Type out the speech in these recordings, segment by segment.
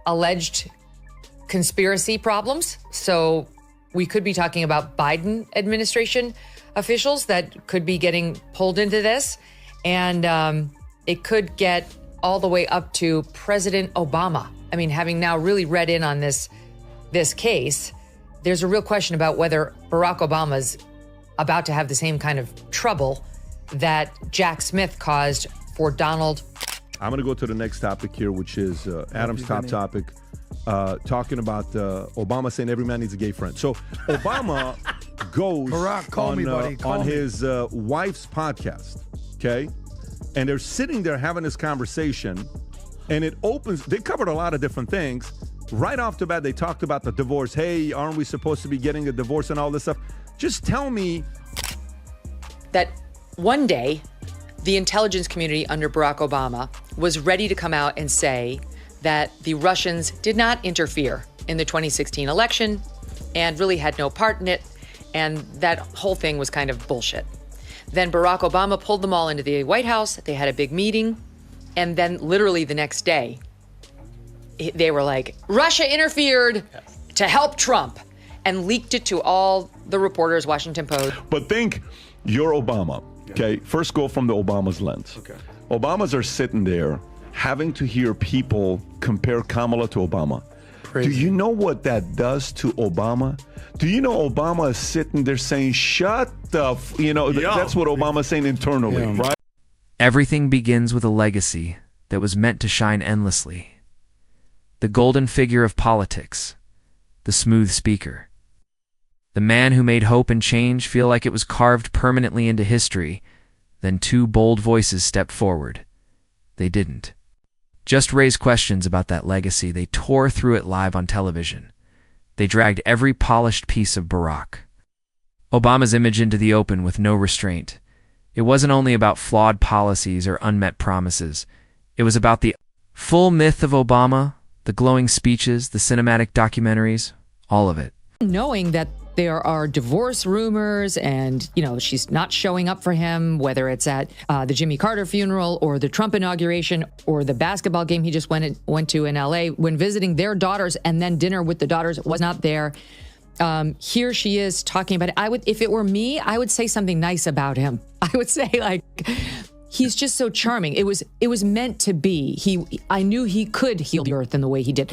alleged conspiracy problems. So we could be talking about Biden administration officials that could be getting pulled into this. And it could get all the way up to President Obama. I mean, having now really read in on this case, there's a real question about whether Barack Obama's about to have the same kind of trouble that Jack Smith caused for Donald. I'm going to go to the next topic here, which is Adam's top topic, talking about Obama saying every man needs a gay friend. So Obama goes Barack, on his wife's podcast, okay? And they're sitting there having this conversation, and it opens. They covered a lot of different things. Right off the bat, they talked about the divorce. Hey, aren't we supposed to be getting a divorce and all this stuff? Just tell me that one day the intelligence community under Barack Obama was ready to come out and say that the Russians did not interfere in the 2016 election and really had no part in it, and that whole thing was kind of bullshit. Then Barack Obama pulled them all into the White House. They had a big meeting, and then literally the next day, they were like, Russia interfered to help Trump, and leaked it to all the reporters, Washington Post. But think, you're Obama, okay? First go from the Obama's lens. Okay. Obamas are sitting there having to hear people compare Kamala to Obama. Crazy. Do you know what that does to Obama? Do you know Obama is sitting there saying, shut the, that's what Obama's saying internally, right? Everything begins with a legacy that was meant to shine endlessly. The golden figure of politics, the smooth speaker. The man who made hope and change feel like it was carved permanently into history. Then two bold voices stepped forward. They didn't just raise questions about that legacy, they tore through it live on television. They dragged every polished piece of Barack Obama's image into the open with no restraint. It wasn't only about flawed policies or unmet promises. It was about the full myth of Obama, the glowing speeches, the cinematic documentaries, all of it. Knowing that there are divorce rumors and, she's not showing up for him, whether it's at the Jimmy Carter funeral or the Trump inauguration or the basketball game he just went to in L.A. when visiting their daughters, and then dinner with the daughters was not there. Here she is talking about it. If it were me, I would say something nice about him. I would say, he's just so charming. It was meant to be. I knew he could heal the earth in the way he did.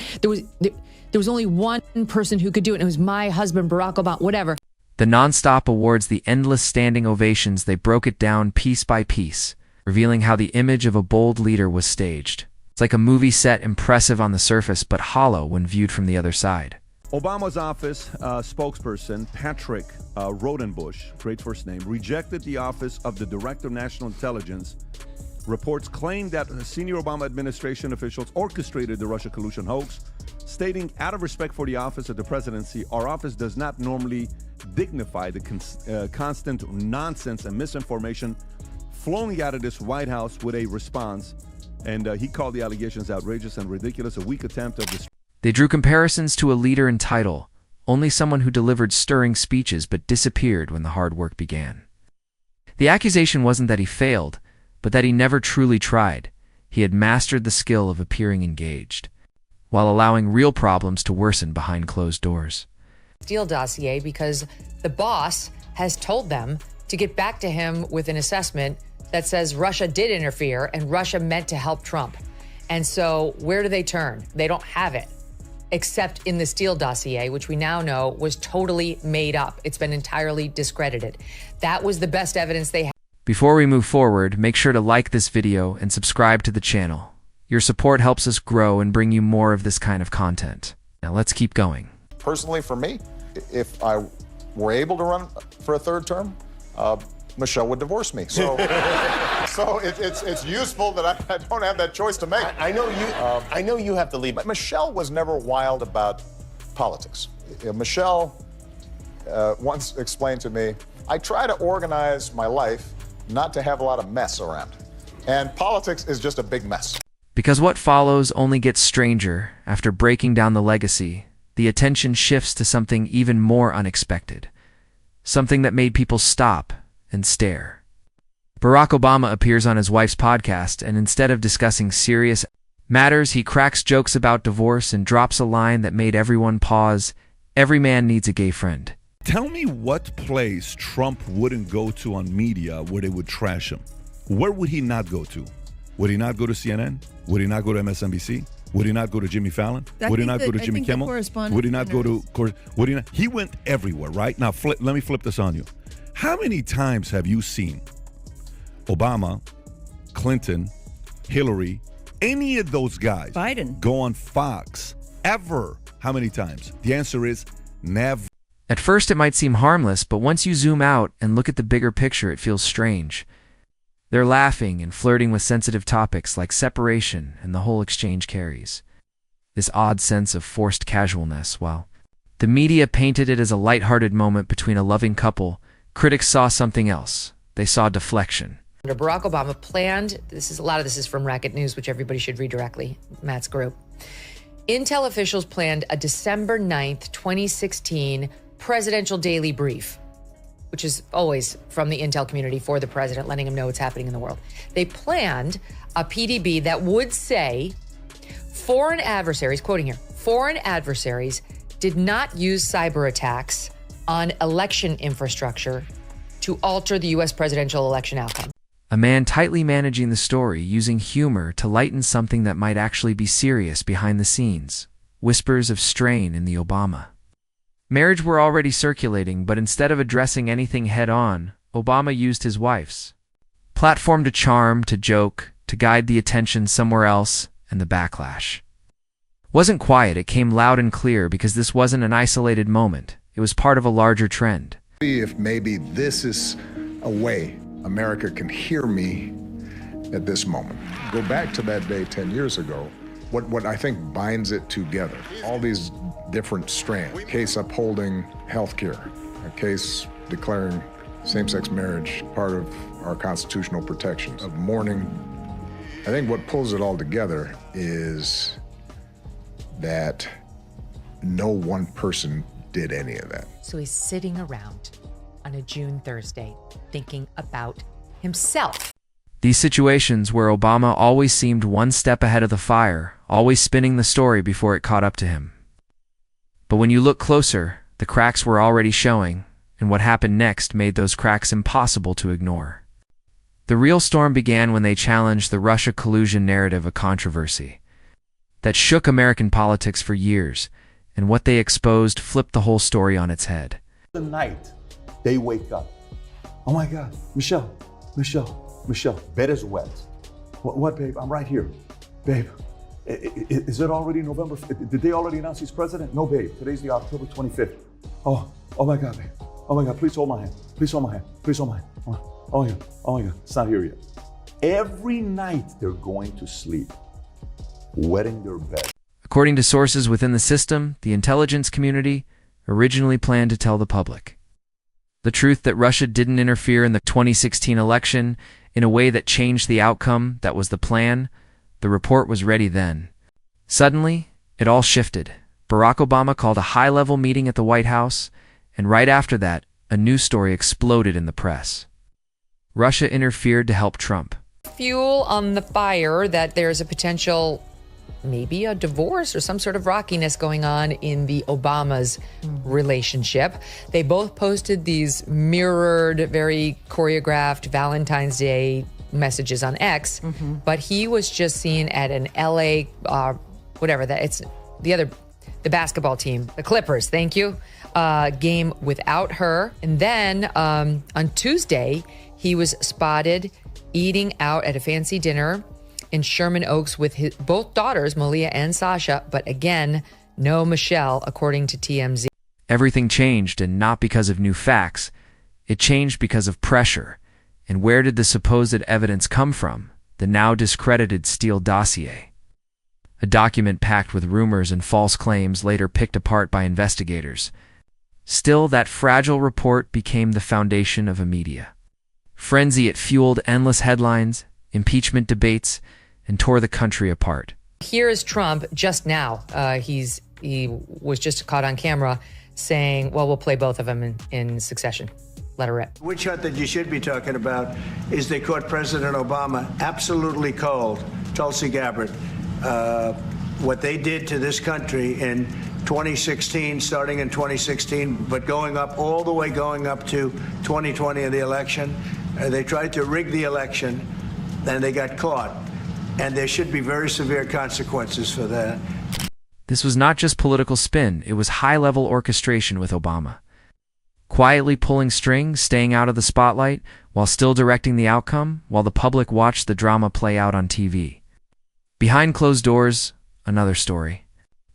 There was only one person who could do it, and it was my husband, Barack Obama, whatever. The nonstop awards, the endless standing ovations, they broke it down piece by piece, revealing how the image of a bold leader was staged. It's like a movie set, impressive on the surface, but hollow when viewed from the other side. Obama's office spokesperson, Patrick Rodenbush, great first name, rejected the office of the Director of National Intelligence. Reports claim that senior Obama administration officials orchestrated the Russia collusion hoax, stating, out of respect for the office of the presidency, our office does not normally dignify the constant nonsense and misinformation flowing out of this White House with a response. And he called the allegations outrageous and ridiculous, a weak attempt of this. They drew comparisons to a leader in title, only someone who delivered stirring speeches but disappeared when the hard work began. The accusation wasn't that he failed, but that he never truly tried. He had mastered the skill of appearing engaged, while allowing real problems to worsen behind closed doors. Steele dossier, because the boss has told them to get back to him with an assessment that says Russia did interfere and Russia meant to help Trump. And so where do they turn? They don't have it, except in the Steele dossier, which we now know was totally made up. It's been entirely discredited. That was the best evidence they had. Before we move forward, make sure to like this video and subscribe to the channel. Your support helps us grow and bring you more of this kind of content. Now let's keep going. Personally, for me, if I were able to run for a third term, Michelle would divorce me. So, it's useful that I don't have that choice to make. I know you have to leave. But Michelle was never wild about politics. Michelle once explained to me, I try to organize my life not to have a lot of mess around. And politics is just a big mess. Because what follows only gets stranger. After breaking down the legacy, the attention shifts to something even more unexpected. Something that made people stop and stare. Barack Obama appears on his wife's podcast, and instead of discussing serious Matters, he cracks jokes about divorce and drops a line that made everyone pause. Every man needs a gay friend. Tell me what place Trump wouldn't go to on media where they would trash him. Where would he not go to? Would he not go to CNN? Would he not go to MSNBC? Would he not go to Jimmy Fallon? Would he not go to Jimmy Kimmel? Would he not go to? Would he not? He went everywhere, right? Now, let me flip this on you. How many times have you seen Obama, Clinton, Hillary, any of those guys Biden go on Fox ever? How many times? The answer is never. At first, it might seem harmless, but once you zoom out and look at the bigger picture, it feels strange. They're laughing and flirting with sensitive topics like separation, and the whole exchange carries this odd sense of forced casualness. While the media painted it as a lighthearted moment between a loving couple, critics saw something else. They saw deflection. Barack Obama planned, a lot of this is from Racket News, which everybody should read directly, Matt's group. Intel officials planned a December 9th, 2016 presidential daily brief, which is always from the Intel community for the president, letting him know what's happening in the world. They planned a PDB that would say foreign adversaries, quoting here, foreign adversaries did not use cyber attacks on election infrastructure to alter the U.S. presidential election outcome. A man tightly managing the story, using humor to lighten something that might actually be serious behind the scenes. Whispers of strain in the Obama marriage were already circulating, but instead of addressing anything head-on, Obama used his wife's platform to charm, to joke, to guide the attention somewhere else, and the backlash wasn't quiet. It came loud and clear because this wasn't an isolated moment. It was part of a larger trend. If maybe this is a way America can hear me at this moment. Go back to that day 10 years ago. What I think binds it together, all these different strands, a case upholding health care, a case declaring same-sex marriage part of our constitutional protections, of mourning. I think what pulls it all together is that no one person did any of that. So he's sitting around on a June Thursday thinking about himself. These situations where Obama always seemed one step ahead of the fire, always spinning the story before it caught up to him. But when you look closer, the cracks were already showing, and what happened next made those cracks impossible to ignore. The real storm began when they challenged the Russia collusion narrative, a controversy that shook American politics for years, and what they exposed flipped the whole story on its head. The night they wake up, oh my God, Michelle, bed is wet. What, babe? I'm right here. Babe, is it already November? Did they already announce he's president? No, babe. Today's the October 25th. Oh my God, babe. Oh my God, please hold my hand. Please hold my hand. Please hold my hand. Oh my God, it's not here yet. Every night they're going to sleep, wetting their bed. According to sources within the system, the intelligence community originally planned to tell the public the truth that Russia didn't interfere in the 2016 election in a way that changed the outcome. That was the plan. The report was ready then. Suddenly, it all shifted. Barack Obama called a high-level meeting at the White House, and right after that, a news story exploded in the press. Russia interfered to help Trump. Fuel on the fire that there's a potential, maybe a divorce or some sort of rockiness going on in the Obamas' relationship. They both posted these mirrored, very choreographed Valentine's Day messages on X, but he was just seen at an LA, the basketball team, the Clippers, thank you, game without her. And then on Tuesday, he was spotted eating out at a fancy dinner in Sherman Oaks with his both daughters, Malia and Sasha, but again, no Michelle, according to TMZ. Everything changed, and not because of new facts. It changed because of pressure. And where did the supposed evidence come from? The now discredited Steele dossier. A document packed with rumors and false claims later picked apart by investigators. Still, that fragile report became the foundation of a media frenzy. It fueled endless headlines, impeachment debates, and tore the country apart. Here is Trump just now. He was just caught on camera saying, well, we'll play both of them in succession. Let her rip. Witch hunt that you should be talking about is they caught President Obama absolutely cold, Tulsi Gabbard, what they did to this country in 2016, starting in 2016, but going up all the way going up to 2020 in the election. They tried to rig the election, and they got caught. And there should be very severe consequences for that. This was not just political spin, it was high-level orchestration with Obama. Quietly pulling strings, staying out of the spotlight, while still directing the outcome, while the public watched the drama play out on TV. Behind closed doors, another story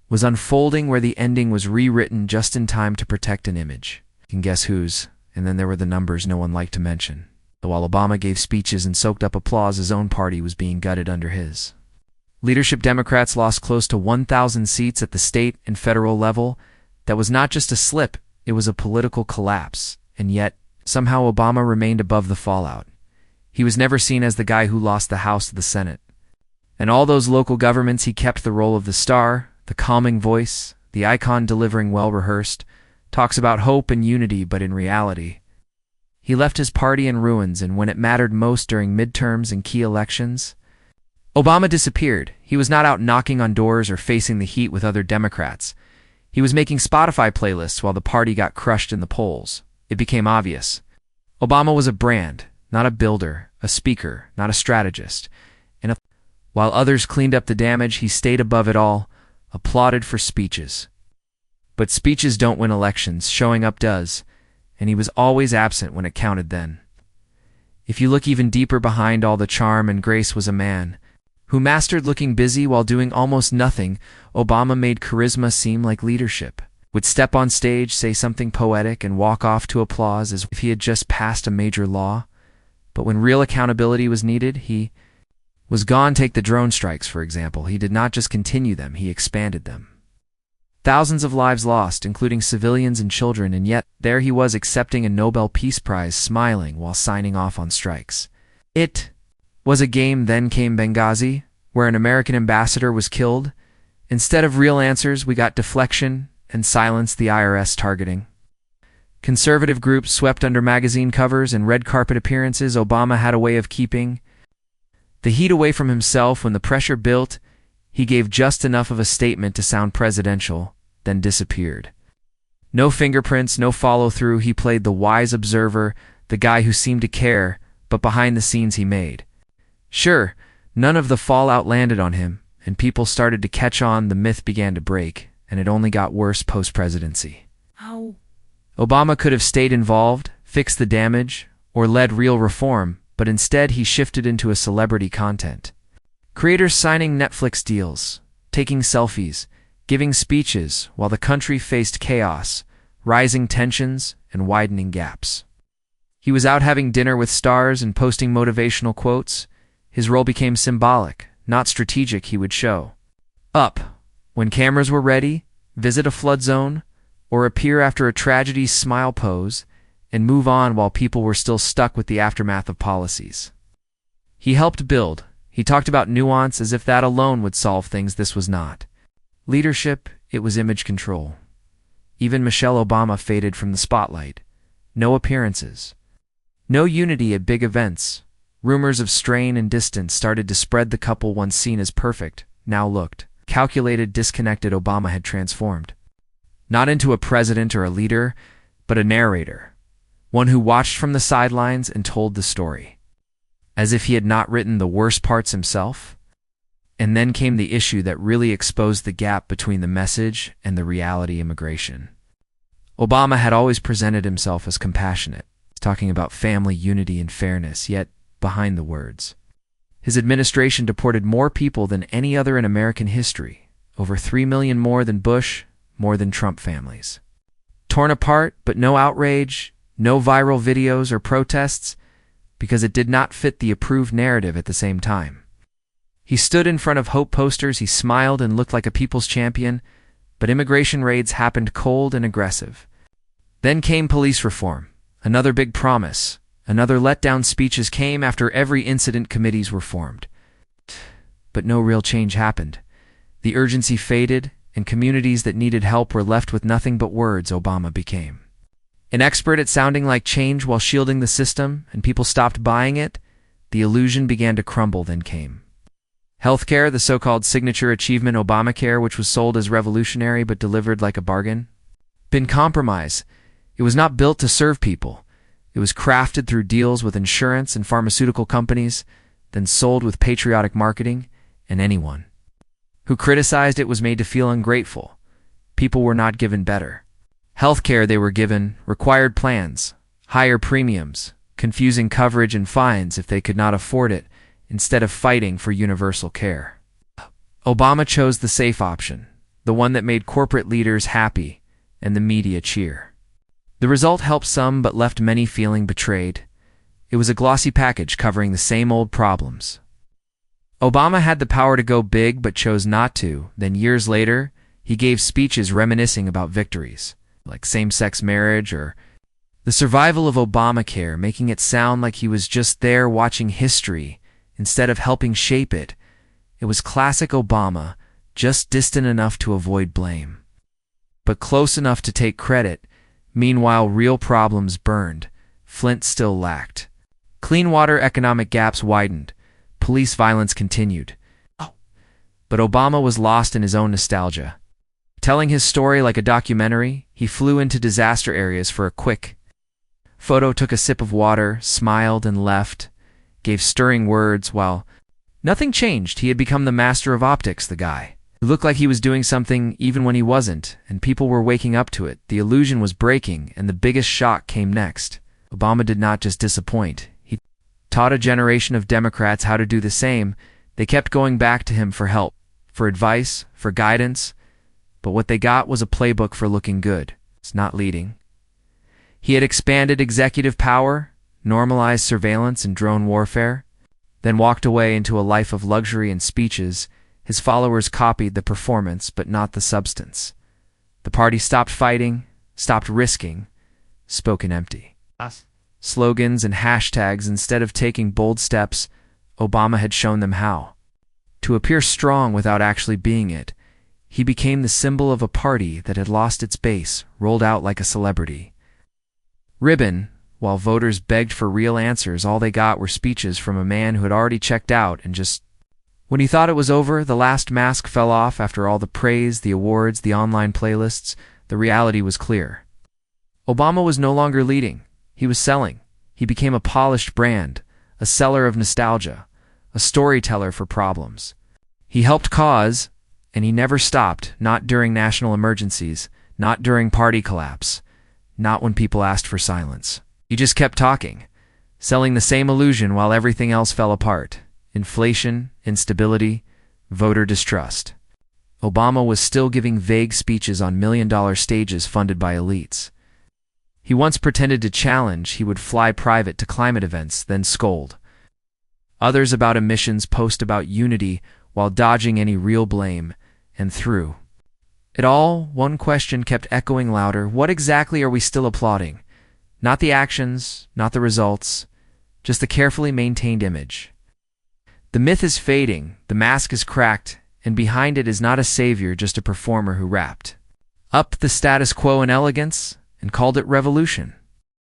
was unfolding where the ending was rewritten just in time to protect an image. You can guess whose, and then there were the numbers no one liked to mention. While Obama gave speeches and soaked up applause, his own party was being gutted under his. Leadership Democrats lost close to 1,000 seats at the state and federal level. That was not just a slip, it was a political collapse. And yet, somehow Obama remained above the fallout. He was never seen as the guy who lost the House to the Senate. In all those local governments, he kept the role of the star, the calming voice, the icon delivering well-rehearsed, talks about hope and unity, but in reality, he left his party in ruins, and when it mattered most during midterms and key elections, Obama disappeared. He was not out knocking on doors or facing the heat with other Democrats. He was making Spotify playlists while the party got crushed in the polls. It became obvious. Obama was a brand, not a builder, a speaker, not a strategist. And while others cleaned up the damage, he stayed above it all, applauded for speeches. But speeches don't win elections, showing up does. And he was always absent when it counted then. If you look even deeper behind all the charm and grace was a man who mastered looking busy while doing almost nothing. Obama made charisma seem like leadership. Would step on stage, say something poetic, and walk off to applause as if he had just passed a major law. But when real accountability was needed, he was gone. Take the drone strikes, for example. He did not just continue them, he expanded them. Thousands of lives lost, including civilians and children, and yet there he was accepting a Nobel Peace Prize, smiling while signing off on strikes. It was a game. Then came Benghazi, where an American ambassador was killed. Instead of real answers, we got deflection and silence, the IRS targeting. Conservative groups swept under magazine covers and red carpet appearances. Obama had a way of keeping the heat away from himself. When the pressure built, he gave just enough of a statement to sound presidential, then disappeared. No fingerprints, no follow-through. He played the wise observer, the guy who seemed to care, but behind the scenes he made. Sure, none of the fallout landed on him, and people started to catch on. The myth began to break, and it only got worse post-presidency. How? Obama could have stayed involved, fixed the damage, or led real reform, but instead he shifted into a celebrity content. Creators signing Netflix deals, taking selfies, giving speeches while the country faced chaos, rising tensions, and widening gaps. He was out having dinner with stars and posting motivational quotes. His role became symbolic, not strategic. He would show up when cameras were ready, visit a flood zone, or appear after a tragedy, smile, pose, and move on while people were still stuck with the aftermath of policies. He helped build. He talked about nuance as if that alone would solve things. This was not leadership, it was image control. Even Michelle Obama faded from the spotlight. No appearances. No unity at big events. Rumors of strain and distance started to spread. The couple once seen as perfect now looked calculated, disconnected. Obama had transformed. Not into a president or a leader, but a narrator. One who watched from the sidelines and told the story, as if he had not written the worst parts himself. And then came the issue that really exposed the gap between the message and the reality: immigration. Obama had always presented himself as compassionate, talking about family, unity, and fairness, yet behind the words, his administration deported more people than any other in American history, over 3 million more than Bush, more than Trump families. Torn apart, but no outrage, no viral videos or protests, because it did not fit the approved narrative at the same time. He stood in front of hope posters, he smiled and looked like a people's champion, but immigration raids happened cold and aggressive. Then came police reform, another big promise. Another letdown. Speeches came after every incident. Committees were formed. But no real change happened. The urgency faded, and communities that needed help were left with nothing but words. Obama became an expert at sounding like change while shielding the system, and people stopped buying it. The illusion began to crumble. Then came Healthcare, the so-called signature achievement Obamacare, which was sold as revolutionary but delivered like a bargain, been compromised. It was not built to serve people. It was crafted through deals with insurance and pharmaceutical companies, then sold with patriotic marketing, and anyone who criticized it was made to feel ungrateful. People were not given better healthcare. They were given required plans, higher premiums, confusing coverage, and fines if they could not afford it, instead of fighting for universal care. Obama chose the safe option, the one that made corporate leaders happy and the media cheer. The result helped some but left many feeling betrayed. It was a glossy package covering the same old problems. Obama had the power to go big but chose not to. Then years later, he gave speeches reminiscing about victories, like same-sex marriage or the survival of Obamacare, making it sound like he was just there watching history instead of helping shape it. It was classic Obama, just distant enough to avoid blame, but close enough to take credit. Meanwhile, real problems burned. Flint still lacked. Clean water economic gaps widened. Police violence continued. But Obama was lost in his own nostalgia. Telling his story like a documentary, he flew into disaster areas for a quick photo, took a sip of water, smiled, and left, gave stirring words while nothing changed. He had become the master of optics, the guy. It looked like he was doing something even when he wasn't, and people were waking up to it. The illusion was breaking, and the biggest shock came next. Obama did not just disappoint. He taught a generation of Democrats how to do the same. They kept going back to him for help, for advice, for guidance, but what they got was a playbook for looking good. It's not leading. He had expanded executive power, normalized surveillance and drone warfare, then walked away into a life of luxury and speeches. His followers copied the performance, but not the substance. The party stopped fighting, stopped risking, spoken empty. Slogans and hashtags instead of taking bold steps. Obama had shown them how to appear strong without actually being it. He became the symbol of a party that had lost its base, rolled out like a celebrity ribbon. While voters begged for real answers, all they got were speeches from a man who had already checked out and just... When he thought it was over, the last mask fell off. After all the praise, the awards, the online playlists, the reality was clear. Obama was no longer leading. He was selling. He became a polished brand, a seller of nostalgia, a storyteller for problems. He helped cause, and he never stopped, not during national emergencies, not during party collapse, not when people asked for silence. He just kept talking, selling the same illusion while everything else fell apart. Inflation, instability, voter distrust. Obama was still giving vague speeches on million-dollar stages funded by elites. He once pretended to challenge. He would fly private to climate events, then scold. Others about emissions, post about unity while dodging any real blame, and through it all, one question kept echoing louder. What exactly are we still applauding? Not the actions, not the results, just the carefully maintained image. The myth is fading, the mask is cracked, and behind it is not a savior, just a performer who wrapped up the status quo in elegance and called it revolution.